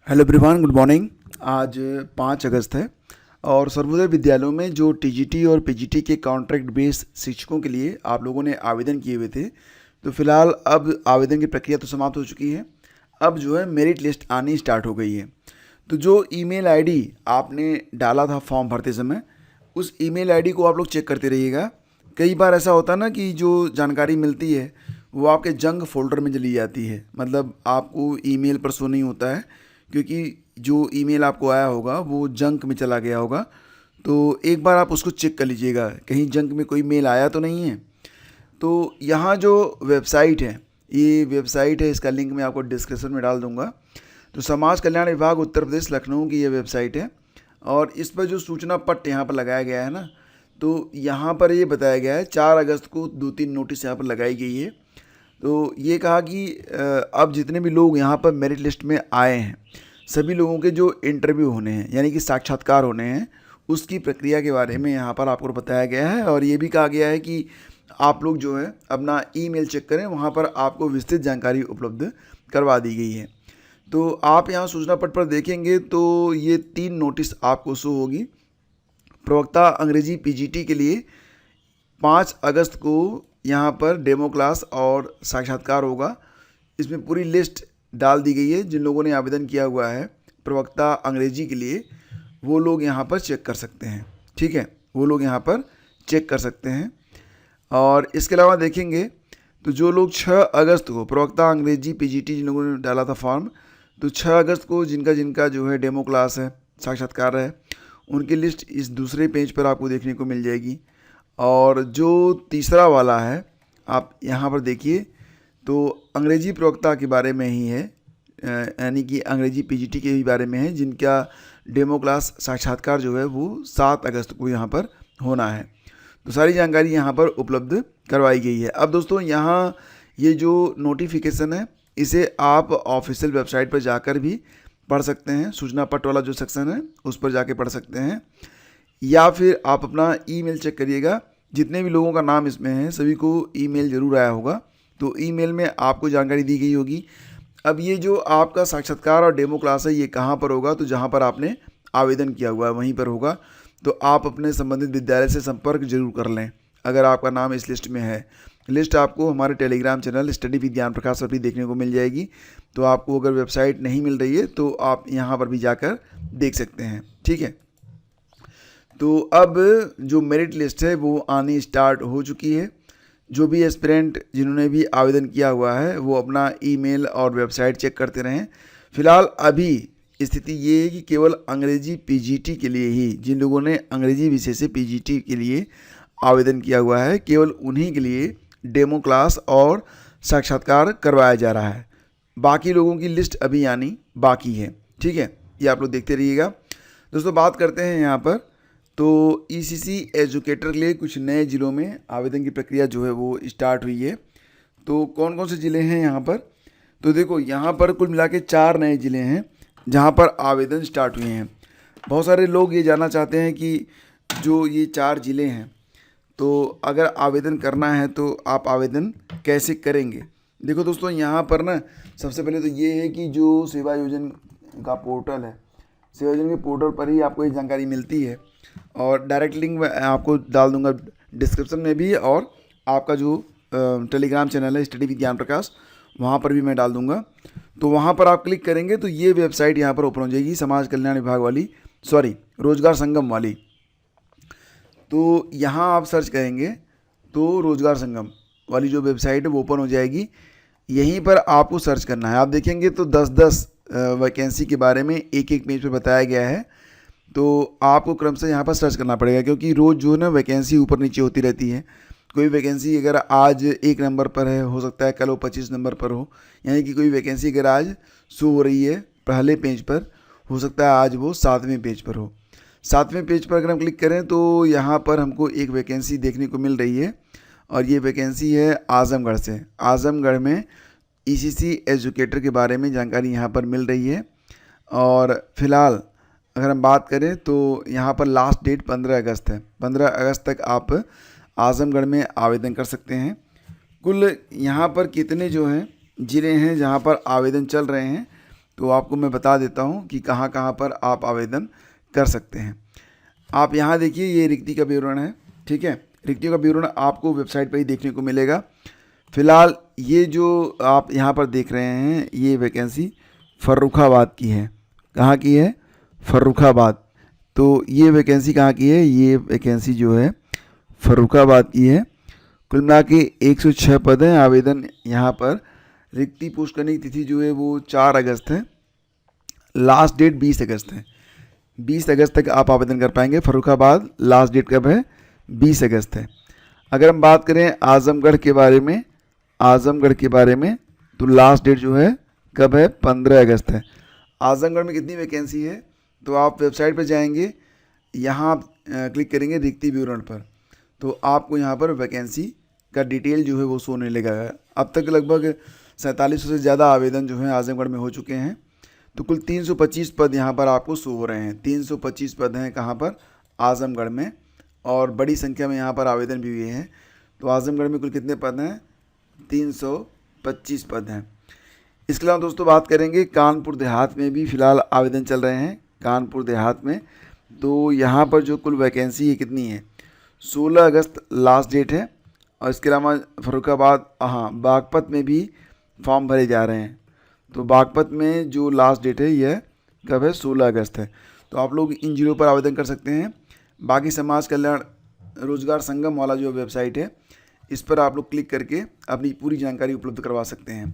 Hello everyone, good morning. आज 5 अगस्त है और सर्वोदय विद्यालयों में जो टीजीटी और पीजीटी के कॉन्ट्रैक्ट बेस्ड शिक्षकों के लिए आप लोगों ने आवेदन किए हुए थे, तो फिलहाल अब आवेदन की प्रक्रिया तो समाप्त हो चुकी है। अब जो है मेरिट लिस्ट आनी स्टार्ट हो गई है। तो जो ईमेल आईडी आपने डाला था फॉर्म भरते समय, उस ईमेल आईडी को आप लोग चेक करते रहिएगा। कई बार ऐसा होता है ना कि जो जानकारी मिलती है वो आपके जंक फोल्डर में चली जाती है, मतलब आपको ईमेल पर शो नहीं होता है, क्योंकि जो ईमेल आपको आया होगा वो जंक में चला गया होगा। तो एक बार आप उसको चेक कर लीजिएगा, कहीं जंक में कोई मेल आया तो नहीं है। तो यहाँ जो वेबसाइट है, ये वेबसाइट है, इसका लिंक मैं आपको डिस्क्रिप्शन में डाल दूँगा। तो समाज कल्याण विभाग उत्तर प्रदेश लखनऊ की ये वेबसाइट है और इस पर जो सूचना पट्ट यहाँ पर लगाया गया है ना, तो यहाँ पर ये बताया गया है 4 अगस्त को 2-3 नोटिस यहाँ पर लगाई गई है। तो ये कहा कि अब जितने भी लोग यहाँ पर मेरिट लिस्ट में आए हैं, सभी लोगों के जो इंटरव्यू होने हैं यानी कि साक्षात्कार होने हैं, उसकी प्रक्रिया के बारे में यहाँ पर आपको बताया गया है। और ये भी कहा गया है कि आप लोग जो है अपना ईमेल चेक करें, वहाँ पर आपको विस्तृत जानकारी उपलब्ध करवा दी गई है। तो आप यहाँ सूचना पट पर देखेंगे तो ये 3 नोटिस आपको शो होगी। प्रवक्ता अंग्रेजी पीजीटी के लिए 5 अगस्त को यहाँ पर डेमो क्लास और साक्षात्कार होगा। इसमें पूरी लिस्ट डाल दी गई है। जिन लोगों ने आवेदन किया हुआ है प्रवक्ता अंग्रेजी के लिए, वो लोग यहाँ पर चेक कर सकते हैं। ठीक है, वो लोग यहाँ पर चेक कर सकते हैं। और इसके अलावा देखेंगे तो जो लोग 6 अगस्त को प्रवक्ता अंग्रेजी पीजीटी जिन लोगों ने डाला था फॉर्म, तो 6 अगस्त को जिनका जिनका जो है डेमो क्लास है, साक्षात्कार है, उनकी लिस्ट इस दूसरे पेज पर आपको देखने को मिल जाएगी। और जो तीसरा वाला है, आप यहाँ पर देखिए, तो अंग्रेजी प्रवक्ता के बारे में ही है, यानी कि अंग्रेजी पीजीटी के भी बारे में है, जिनका डेमो क्लास साक्षात्कार जो है वो 7 अगस्त को यहाँ पर होना है। तो सारी जानकारी यहाँ पर उपलब्ध करवाई गई है। अब दोस्तों, यहाँ ये जो नोटिफिकेशन है, इसे आप ऑफिशियल वेबसाइट पर जाकर भी पढ़ सकते हैं। सूचना पट वाला जो सेक्शन है उस पर जाके पढ़ सकते हैं, या फिर आप अपना ईमेल चेक करिएगा। जितने भी लोगों का नाम इसमें है सभी को ईमेल ज़रूर आया होगा, तो ईमेल में आपको जानकारी दी गई होगी। अब ये जो आपका साक्षात्कार और डेमो क्लास है, ये कहाँ पर होगा? तो जहाँ पर आपने आवेदन किया हुआ है वहीं पर होगा। तो आप अपने संबंधित विद्यालय से संपर्क जरूर कर लें अगर आपका नाम इस लिस्ट में है। लिस्ट आपको हमारे टेलीग्राम चैनल स्टडी विद ज्ञान प्रकाश पर भी देखने को मिल जाएगी। तो आपको अगर वेबसाइट नहीं मिल रही है तो आप यहाँ पर भी जाकर देख सकते हैं। ठीक है, तो अब जो मेरिट लिस्ट है वो आनी स्टार्ट हो चुकी है। जो भी एस्पिरेंट जिन्होंने भी आवेदन किया हुआ है वो अपना ईमेल और वेबसाइट चेक करते रहें। फिलहाल अभी स्थिति ये है कि केवल अंग्रेजी पीजीटी के लिए ही, जिन लोगों ने अंग्रेजी विषय से पीजीटी के लिए आवेदन किया हुआ है, केवल उन्हीं के लिए डेमो क्लास और साक्षात्कार करवाया जा रहा है। बाकी लोगों की लिस्ट अभी आनी बाकी है। ठीक है, ये आप लोग देखते रहिएगा। दोस्तों, बात करते हैं यहाँ पर, तो ईसीसी एजुकेटर के लिए कुछ नए ज़िलों में आवेदन की प्रक्रिया जो है वो स्टार्ट हुई है। तो कौन कौन से ज़िले हैं यहाँ पर? तो देखो, यहाँ पर कुल मिला के 4 नए ज़िले हैं जहाँ पर आवेदन स्टार्ट हुए हैं। बहुत सारे लोग ये जानना चाहते हैं कि जो ये 4 ज़िले हैं, तो अगर आवेदन करना है तो आप आवेदन कैसे करेंगे? देखो दोस्तों, यहाँ पर ना सबसे पहले तो ये है कि जो सेवा योजन का पोर्टल है, सेवा योजन के पोर्टल पर ही आपको ये जानकारी मिलती है। और डायरेक्ट लिंक मैं आपको डाल दूंगा डिस्क्रिप्शन में भी, और आपका जो टेलीग्राम चैनल है स्टडी विद ज्ञान प्रकाश, वहाँ पर भी मैं डाल दूंगा। तो वहाँ पर आप क्लिक करेंगे तो ये वेबसाइट यहाँ पर ओपन हो जाएगी, समाज कल्याण विभाग वाली, सॉरी रोजगार संगम वाली। तो यहाँ आप सर्च करेंगे तो रोजगार संगम वाली जो वेबसाइट है वो ओपन हो जाएगी। यहीं पर आपको सर्च करना है। आप देखेंगे तो 10-10 वैकेंसी के बारे में एक पेज पर बताया गया है। तो आपको क्रम से यहाँ पर सर्च करना पड़ेगा, क्योंकि रोज़ जो है ना वैकेंसी ऊपर नीचे होती रहती है। कोई वैकेंसी अगर आज 1 नंबर पर है, हो सकता है कल वो 25 नंबर पर हो। यानी कि कोई वैकेंसी अगर आज शो हो रही है पहले पेज पर, हो सकता है आज वो 7वें पेज पर हो। 7वें पेज पर अगर हम क्लिक करें तो यहाँ पर हमको एक वैकेंसी देखने को मिल रही है, और ये वैकेंसी है आजमगढ़ से। आजमगढ़ में ईसीसी एजुकेटर के बारे में जानकारी यहाँ पर मिल रही है। और फिलहाल अगर हम बात करें तो यहाँ पर लास्ट डेट 15 अगस्त है। 15 अगस्त तक आप आजमगढ़ में आवेदन कर सकते हैं। कुल यहाँ पर कितने जो हैं ज़िले हैं जहाँ पर आवेदन चल रहे हैं, तो आपको मैं बता देता हूँ कि कहाँ कहाँ पर आप आवेदन कर सकते हैं। आप यहाँ देखिए, ये रिक्ति का विवरण है, ठीक है। रिक्तियों का विवरण आपको वेबसाइट पर ही देखने को मिलेगा। फिलहाल ये जो आप यहाँ पर देख रहे हैं, ये वैकेंसी फर्रुखाबाद की है। कहाँ की है? फर्रुखाबाद। तो ये वैकेंसी कहाँ की है? ये वैकेंसी जो है फर्रुखाबाद की है। कुल मिला के 106 पद हैं। आवेदन यहाँ पर रिक्ति पोस्ट करने की तिथि जो है वो 4 अगस्त है। लास्ट डेट 20 अगस्त है। 20 अगस्त तक आप आवेदन कर पाएंगे। फर्रुखाबाद लास्ट डेट कब है? 20 अगस्त है। अगर हम बात करें आजमगढ़ के बारे में, तो लास्ट डेट जो है कब है? 15 अगस्त है। आजमगढ़ में कितनी वैकेंसी है? तो आप वेबसाइट पर जाएंगे, यहाँ आप क्लिक करेंगे रिक्ति विवरण पर, तो आपको यहाँ पर वैकेंसी का डिटेल जो है वो शो होने लगेगा। अब तक लगभग 4700 से ज़्यादा आवेदन जो है आजमगढ़ में हो चुके हैं। तो कुल 325 पद यहाँ पर आपको शो हो रहे हैं। 325 पद हैं कहाँ पर? आजमगढ़ में। और बड़ी संख्या में यहाँ पर आवेदन भी हुए हैं। तो आजमगढ़ में कुल कितने पद हैं? 325 पद हैं। इसके अलावा दोस्तों बात करेंगे कानपुर देहात में भी फ़िलहाल आवेदन चल रहे हैं। कानपुर देहात में तो यहाँ पर जो कुल वैकेंसी है कितनी है? 16 अगस्त लास्ट डेट है। और इसके अलावा फर्रुखाबाद, हाँ, बागपत में भी फॉर्म भरे जा रहे हैं। तो बागपत में जो लास्ट डेट है यह कब है? 16 अगस्त है। तो आप लोग इन जिलों पर आवेदन कर सकते हैं। बाकी समाज कल्याण रोजगार संगम वाला जो वेबसाइट है, इस पर आप लोग क्लिक करके अपनी पूरी जानकारी उपलब्ध करवा सकते हैं।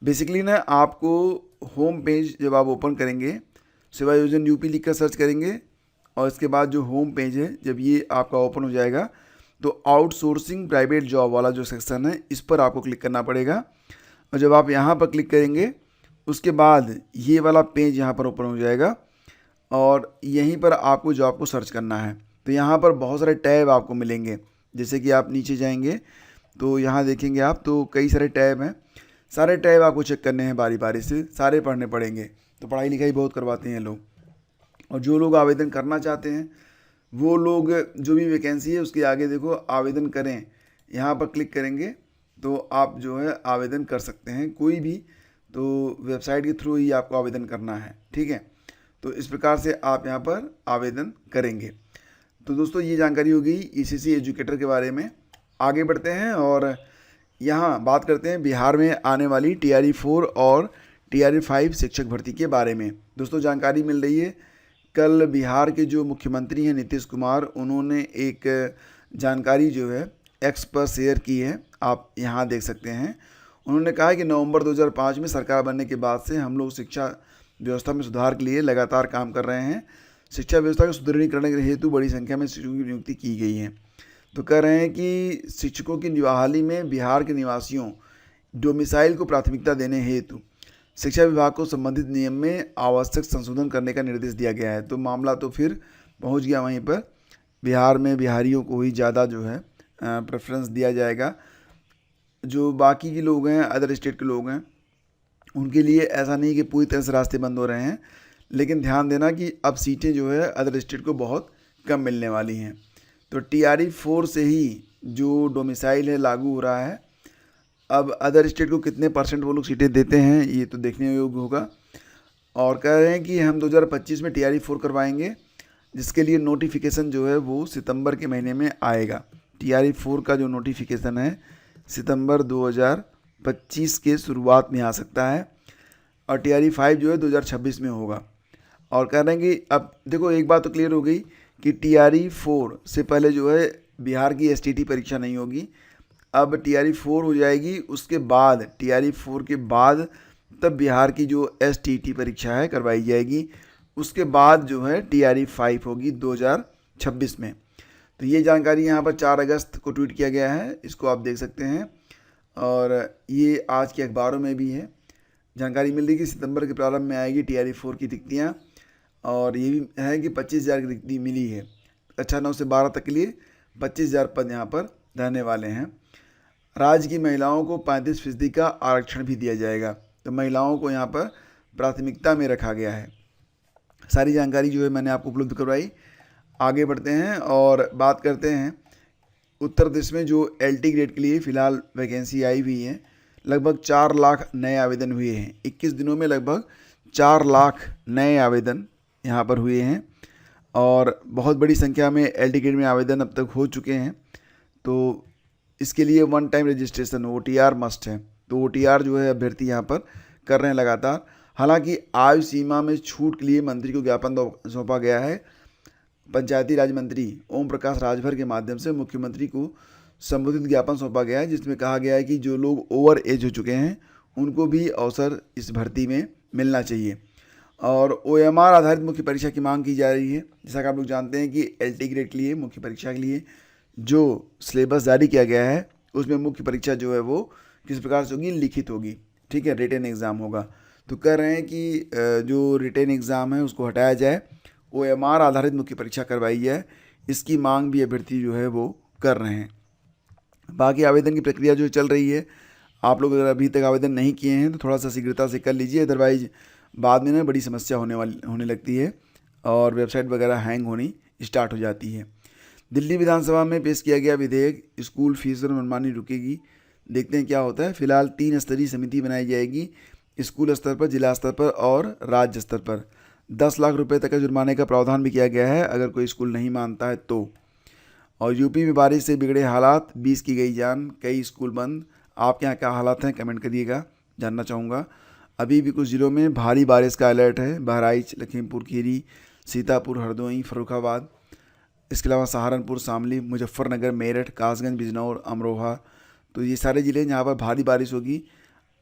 बेसिकली ना, आपको होम पेज जब आप ओपन करेंगे, सेवा योजना यूपी लिख कर सर्च करेंगे, और इसके बाद जो होम पेज है जब ये आपका ओपन हो जाएगा, तो आउटसोर्सिंग प्राइवेट जॉब वाला जो सेक्शन है, इस पर आपको क्लिक करना पड़ेगा। और जब आप यहाँ पर क्लिक करेंगे, उसके बाद ये वाला पेज यहाँ पर ओपन हो जाएगा, और यहीं पर आपको जॉब को सर्च करना है। तो यहाँ पर बहुत सारे टैब आपको मिलेंगे। जैसे कि आप नीचे जाएंगे तो यहाँ देखेंगे आप, तो कई सारे टैब हैं। सारे टैब आपको चेक करने हैं बारी बारी से, सारे पढ़ने पड़ेंगे। तो पढ़ाई लिखाई बहुत करवाते हैं लोग। और जो लोग आवेदन करना चाहते हैं वो लोग जो भी वैकेंसी है उसके आगे देखो आवेदन करें, यहाँ पर क्लिक करेंगे तो आप जो है आवेदन कर सकते हैं कोई भी। तो वेबसाइट के थ्रू ही आपको आवेदन करना है, ठीक है। तो इस प्रकार से आप यहाँ पर आवेदन करेंगे। तो दोस्तों ये जानकारी हो गई ईसीसी एजुकेटर के बारे में। आगे बढ़ते हैं और यहाँ बात करते हैं बिहार में आने वाली TRE 4 और TRE 5 शिक्षक भर्ती के बारे में। दोस्तों जानकारी मिल रही है, कल बिहार के जो मुख्यमंत्री हैं नीतीश कुमार, उन्होंने एक जानकारी जो है एक्स पर शेयर की है, आप यहाँ देख सकते हैं। उन्होंने कहा कि नवंबर 2005 में सरकार बनने के बाद से हम लोग शिक्षा व्यवस्था में सुधार के लिए लगातार काम कर रहे हैं। शिक्षा व्यवस्था को सुदृढ़ीकरण के हेतु बड़ी संख्या में शिक्षकों की नियुक्ति की गई है। तो कह रहे हैं कि शिक्षकों की बहाली में बिहार के निवासियों डोमिसाइल को प्राथमिकता देने हेतु शिक्षा विभाग को संबंधित नियम में आवश्यक संशोधन करने का निर्देश दिया गया है। तो मामला तो फिर पहुंच गया वहीं पर, बिहार में बिहारियों को ही ज़्यादा जो है प्रेफरेंस दिया जाएगा। जो बाकी के लोग हैं, अदर स्टेट के लोग हैं, उनके लिए ऐसा नहीं कि पूरी तरह से रास्ते बंद हो रहे हैं, लेकिन ध्यान देना कि अब सीटें जो है अदर स्टेट को बहुत कम मिलने वाली हैं। तो TRE 4 से ही जो डोमिसाइल है लागू हो रहा है। अब अदर स्टेट को कितने % वो लोग सीटें देते हैं ये तो देखने योग्य होगा। और कह रहे हैं कि हम 2025 में TRE 4 करवाएंगे, जिसके लिए नोटिफिकेशन जो है वो सितंबर के महीने में आएगा। TRE 4 का जो नोटिफिकेशन है सितंबर 2025 के शुरुआत में आ सकता है, और TRE 5 जो है 2026 में होगा। और कह रहे हैं कि अब देखो एक बात तो क्लियर हो गई कि TRE 4 से पहले जो है बिहार की STT परीक्षा नहीं होगी। अब TRE 4 हो जाएगी, उसके बाद TRE 4 के बाद तब बिहार की जो STT परीक्षा है करवाई जाएगी। उसके बाद जो है TRE 5 होगी 2026 में। तो ये जानकारी यहाँ पर 4 अगस्त को ट्वीट किया गया है, इसको आप देख सकते हैं। और ये आज के अखबारों में भी है, जानकारी मिल रही कि सितंबर के प्रारंभ में आएगी TRE 4 की रिक्तियाँ। और ये भी है कि 25,000 की रिक्ति मिली है। कक्षा 9 से 12 तक के लिए 25,000 पद यहाँ पर रहने वाले हैं। राज्य की महिलाओं को 35% का आरक्षण भी दिया जाएगा। तो महिलाओं को यहाँ पर प्राथमिकता में रखा गया है। सारी जानकारी जो है मैंने आपको उपलब्ध करवाई। आगे बढ़ते हैं और बात करते हैं उत्तर प्रदेश में जो LT ग्रेड के लिए फ़िलहाल वैकेंसी आई हुई है। लगभग 4 लाख नए आवेदन हुए हैं। 21 दिनों में लगभग 4 लाख नए आवेदन यहाँ पर हुए हैं और बहुत बड़ी संख्या में एल टी ग्रेड में आवेदन अब तक हो चुके हैं। तो इसके लिए one time registration OTR must है। तो OTR जो है अभ्यर्थी यहाँ पर कर रहे हैं लगातार। हालांकि आयु सीमा में छूट के लिए मंत्री को ज्ञापन सौंपा गया है। पंचायती राज मंत्री ओम प्रकाश राजभर के माध्यम से मुख्यमंत्री को संबोधित ज्ञापन सौंपा गया है, जिसमें कहा गया है कि जो लोग ओवर एज हो चुके हैं उनको भी अवसर इस भर्ती में मिलना चाहिए। और OMR आधारित मुख्य परीक्षा की मांग की जा रही है। जैसा कि आप लोग जानते हैं कि LT ग्रेड के लिए मुख्य परीक्षा के लिए जो सिलेबस जारी किया गया है उसमें मुख्य परीक्षा जो है वो किस प्रकार से होगी, लिखित होगी, ठीक है, रिटन एग्ज़ाम होगा। तो कह रहे हैं कि जो रिटन एग्ज़ाम है उसको हटाया जाए, OMR आधारित मुख्य परीक्षा करवाई जाए। इसकी मांग भी अभ्यर्थी जो है वो कर रहे हैं। बाकी आवेदन की प्रक्रिया जो चल रही है, आप लोग अगर अभी तक आवेदन नहीं किए हैं तो थोड़ा सा शीघ्रता से कर लीजिए, अदरवाइज बाद में ना बड़ी समस्या होने लगती है और वेबसाइट वगैरह हैंग होनी स्टार्ट हो जाती है। दिल्ली विधानसभा में पेश किया गया विधेयक स्कूल फीस पर मनमानी रुकेगी। देखते हैं क्या होता है। फिलहाल 3 स्तरीय समिति बनाई जाएगी, स्कूल स्तर पर, जिला स्तर पर और राज्य स्तर पर। 10 लाख रुपए तक का जुर्माने का प्रावधान भी किया गया है अगर कोई स्कूल नहीं मानता है तो। और यूपी में बारिश से बिगड़े हालात, 20 की गई जान, कई स्कूल बंद। आपके यहाँ क्या हालात हैं कमेंट करिएगा, जानना चाहूँगा। अभी भी कुछ ज़िलों में भारी बारिश का अलर्ट है, बहराइच, लखीमपुर खीरी, सीतापुर, हरदोई, फर्रुखाबाद, इसके अलावा सहारनपुर, शामली, मुजफ्फरनगर, मेरठ, कासगंज, बिजनौर, अमरोहा। तो ये सारे ज़िले जहाँ पर भारी बारिश होगी।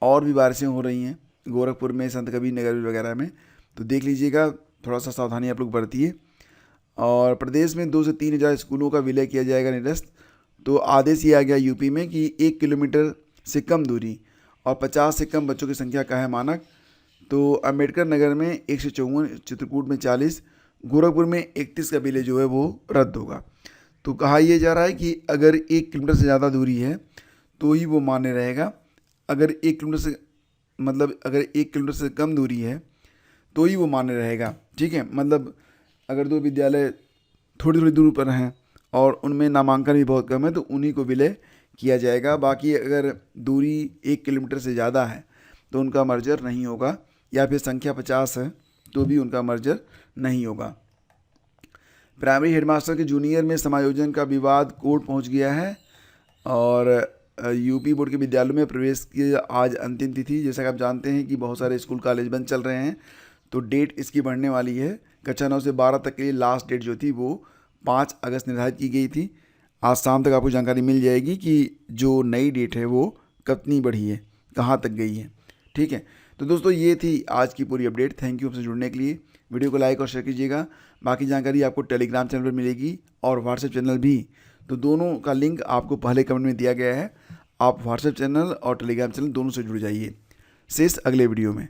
और भी बारिशें हो रही हैं गोरखपुर में, संत कबीर नगर वगैरह में। तो देख लीजिएगा, थोड़ा सा सावधानी आप लोग बरतिए। और प्रदेश में 2 से 3 हज़ार स्कूलों का विलय किया जाएगा निरस्त। तो आदेश ये आ गया यूपी में कि 1 किलोमीटर से कम दूरी और 50 से कम बच्चों की संख्या का है मानक। तो अम्बेडकर नगर में 154, चित्रकूट में 40, गोरखपुर में 31 का विलय जो है वो रद्द होगा। तो कहा यह जा रहा है कि अगर 1 किलोमीटर से ज़्यादा दूरी है तो ही वो मान्य रहेगा। अगर 1 किलोमीटर से अगर 1 किलोमीटर से कम दूरी है तो ही वो मान्य रहेगा, ठीक है। मतलब अगर 2 विद्यालय थोड़ी थोड़ी दूर पर हैं और उनमें नामांकन भी बहुत कम है तो उन्हीं को विलय किया जाएगा। बाकी अगर दूरी 1 किलोमीटर से ज़्यादा है तो उनका मर्जर नहीं होगा, या फिर संख्या 50 है तो भी उनका मर्जर नहीं होगा। प्राइमरी हेडमास्टर के जूनियर में समायोजन का विवाद कोर्ट पहुंच गया है और यूपी बोर्ड के विद्यालयों में प्रवेश की आज अंतिम तिथि। जैसा कि आप जानते हैं कि बहुत सारे स्कूल कॉलेज बंद चल रहे हैं, तो डेट इसकी बढ़ने वाली है। कक्षा 9 से 12 तक के लिए लास्ट डेट जो थी वो 5 अगस्त निर्धारित की गई थी। आज शाम तक आपको जानकारी मिल जाएगी कि जो नई डेट है वो कितनी बढ़ी है, कहाँ तक गई है, ठीक है। तो दोस्तों ये थी आज की पूरी अपडेट। थैंक यू हमसे जुड़ने के लिए। वीडियो को लाइक और शेयर कीजिएगा। बाकी जानकारी आपको टेलीग्राम चैनल पर मिलेगी और व्हाट्सएप चैनल भी। तो दोनों का लिंक आपको पहले कमेंट में दिया गया है। आप व्हाट्सएप चैनल और टेलीग्राम चैनल दोनों से जुड़ जाइए। शेष अगले वीडियो में।